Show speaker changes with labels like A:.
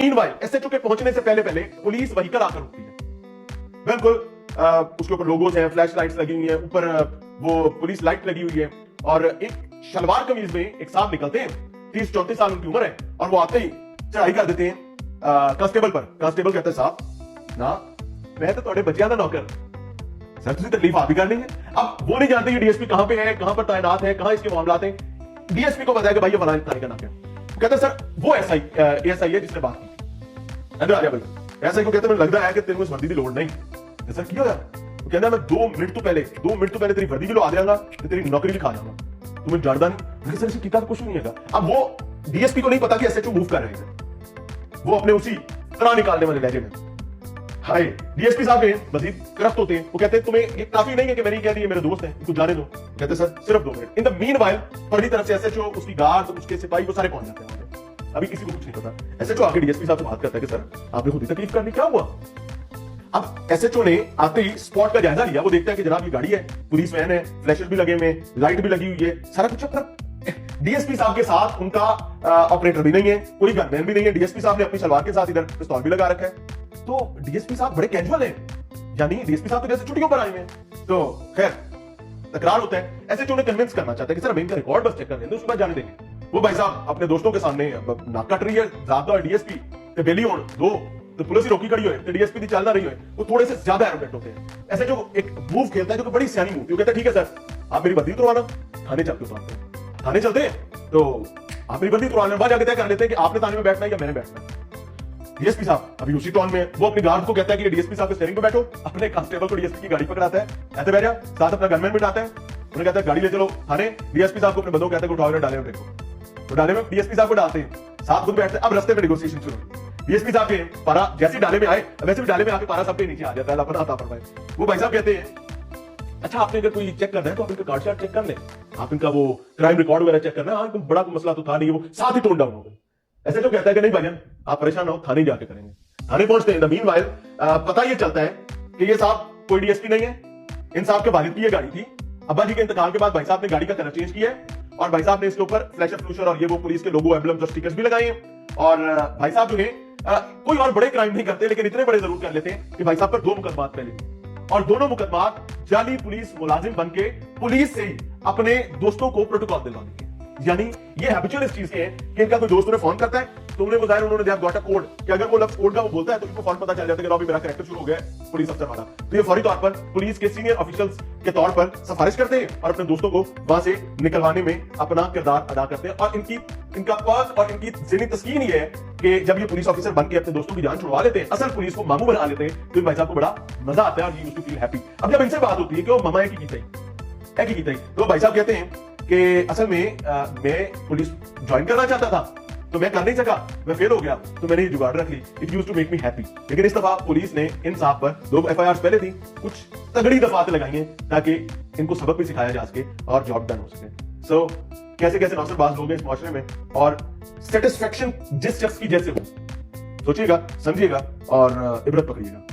A: Meanwhile SHO के पहुंचने से पहले पहले पुलिस व्हीकल आकर रुकती है। बिल्कुल उसके ऊपर लोगोस हैं, फ्लैश लाइट्स लगी हुई हैं, ऊपर वो पुलिस लाइट लगी हुई है और एक शलवार कमीज में एक साहब निकलते हैं, 30-34 साल उनकी उम्र है और वो आते ही चढ़ाई कर देते हैं कांस्टेबल पर। कांस्टेबल कहते हैं साहब ना मैं तो थोड़े बच्चियां का नौकर, सर तुझे तकलीफ आप ही करनी है। अब वो नहीं जानते कि डीएसपी कहां पे है, कहां पर तैनात है, कहां इसके मामलात हैं। डीएसपी को बताया कि भाई ये फलानी तारीख का नाम है। कहते सर वो एसआई है जिसने बात की। अंदर आ जा भाई। एसआई को कहते मुझे लग रहा है कि तेरे को इस वर्दी की लोड़ नहीं। सर क्यों यार? वो कहता मैं 2 मिनट तो पहले तेरी वर्दी की लोड़ आ जाऊंगा तो तेरी नौकरी भी खा जाऊंगा। तुम्हें डरदा नहीं? सर इसकी किताब कुछ नहीं है। अब वो डीएसपी को नहीं पता कि एसएचओ मूव कर रहे हैं, वो अपने उसी तरह निकालने वाले लहजे में। हाय डीएसपी साहब के मजीद करफ्ट होते हैं। वो कहते हैं तुम्हें ये काफी नहीं है कि मैंने कह दी मेरे दोस्त हैं, इनको जाने दो। कहते सर सिर्फ 2 मिनट। इन द मीनवाइल पहली तरफ से एसएचओ, उसकी गार्ड, उसके सिपाही वो सारे पहुंच जाते हैं। अभी किसी को कुछ नहीं पता। एसएचओ आके डीएसपी साहब से बात करता है कि सर आपने खुद ही तकलीफ करनी, क्या हुआ? अब एसएचओ ने आते ही स्पॉट का जायजा लिया। वो देखता है कि जनाब ये गाड़ी है, पुलिस वैन है, फ्लैशेस भी लगे हुए, लाइट भी लगी हुई है, सारा कुछ अपना। डीएसपी साहब के साथ उनका ऑपरेटर भी नहीं है, कोई गनमैन भी नहीं है। डीएसपी साहब ने अपनी सलवार के साथ इधर पिस्तौल भी लगा रखा है। तो डीएसपी साहब बड़े कैजुअल हैं, यानी डीएसपी साहब तो जैसे छुट्टियों पर आए हैं। तो खैर तकरार होता है। एसएचओ ने कन्विंस करना चाहता है कि सर मैं इनका रिकॉर्ड बस चेक कर लेंगे, उसके बाद जाने देंगे। वो भाई साहब अपने दोस्तों के सामने नाक कट रही है, ज्यादा डीएसपी ते बेली होन दो तो पुलिस ही रोकी खड़ी हो, तो डीएसपी दी चल ना रही हो, वो थोड़े से ज्यादा एरोगेंट होते हैं। ऐसे जो एक मूव खेलता है जो कि बड़ी सियानी मूव, वो कहता है ठीक है सर आप मेरी वर्दी उतरवाना, थाने चलते हो। थाने चलते हैं तो आप मेरी वर्दी उतरवाने, वहां जाके तय कर लेते हैं कि आपने थाने में बैठना है या मैंने बैठना है। डीएसपी साहब अभी उसी टोन में वो अपनी गार्ड को कहता है कि डीएसपी साहब के स्टीयरिंग पे बैठो, अपने कांस्टेबल को डीएसपी की गाड़ी पकड़ाता है, ऐसे बैठ जा, साथ अपना गनमैन बिठाता है, उन्हें कहता है गाड़ी ले चलो थाने। डीएसपी साहब को अपने बंदों को कहता है उठाओ डाले में, तो डाले में डीएसपी साहब को डालते हैं, साथ खुद बैठते हैं। अब रास्ते में नेगोशिएशन शुरू। डीएसपी साहब के पारा जैसे डाले में आए, वैसे भी डाले में आके पारा साहब के नीचे आ जाता है, अपना आता पर। वो भाई साहब कहते हैं अच्छा आपने अगर कोई चेक करना है तो आप इनका कार्ड शार्ट चेक कर लें, आप इनका वो क्राइम रिकॉर्ड वगैरह चेक करना है। हाँ बड़ा कोई मसला तो था नहीं, वो साथ ही टोन डाउन हो गए। ऐसे जो कहता है कि नहीं भाईजान आप परेशान हो, थाने जाके करेंगे। थाने पहुंचते हैं। मीनवाइल पता ये चलता है कि ये साहब कोई डीएसपी नहीं है, इन साहब के वालिद की ये गाड़ी थी। अब्बा जी के इंतकाल के बाद भाई साहब ने गाड़ी का कलर चेंज किया है और भाई साहब ने इसके ऊपर फ्लैशर फ्लूशर और ये वो पुलिस के लोगो एम्बलम्स और स्टिकर्स भी लगाए हैं। और भाई साहब जो है कोई और बड़े क्राइम नहीं करते, लेकिन इतने बड़े जरूर कर लेते हैं कि भाई साहब पर 2 मुकदमात पहले, और दोनों मुकदमात जाली पुलिस मुलाजिम बनके पुलिस से अपने दोस्तों को प्रोटोकॉल दिलवाने के। यानी ये हैबिचुअल इस चीज के हैं कि इनका कोई दोस्त उन्हें फोन करता है तो उन्हें बताया उन्होंने दिया गॉट अ कोड कि अगर वो लफ्ज कोड का वो बोलता है तो इनको फौरन पता चल जाता है कि अभी मेरा कैरेक्टर शुरू हो गया है पुलिस अफसर वाला। तो ये फौरी तौर पर पुलिस के सीनियर ऑफिशियल्स के तौर पर सिफारिश करते हैं और अपने दोस्तों को वहां से निकलवाने में अपना किरदार अदा करते हैं। और इनका पर्क और इनकी ज़हनी तस्कीन ये है कि जब ये पुलिस ऑफिसर बनके अपने दोस्तों की जान छुड़वा लेते हैं, असल पुलिस को मामू बना लेते हैं, तो भाई साहब को बड़ा मजा आता है और he used to feel happy. अब जब इनसे बात होती है कि वो मामा एक ही की तो भाई साहब कहते हैं कि असल में मैं पुलिस ज्वाइन करना चाहता था तो मैं कर नहीं सका, मैं फेल हो गया, तो मैंने ये जुगाड़ रख ली। It used to make me happy. लेकिन इस दफा पुलिस ने इन साहब पर 2 एफआईआर पहले थी, कुछ तगड़ी दफातें लगाई हैं ताकि इनको सबक भी सिखाया जा सके और जॉब डन हो सके। सो कैसे कैसे नौसरबाज लोग हैं इस माशरे में और सेटिस्फेक्शन जिस शख्स की जैसे हो, सोचिएगा, समझिएगा और इबरत पकड़िएगा।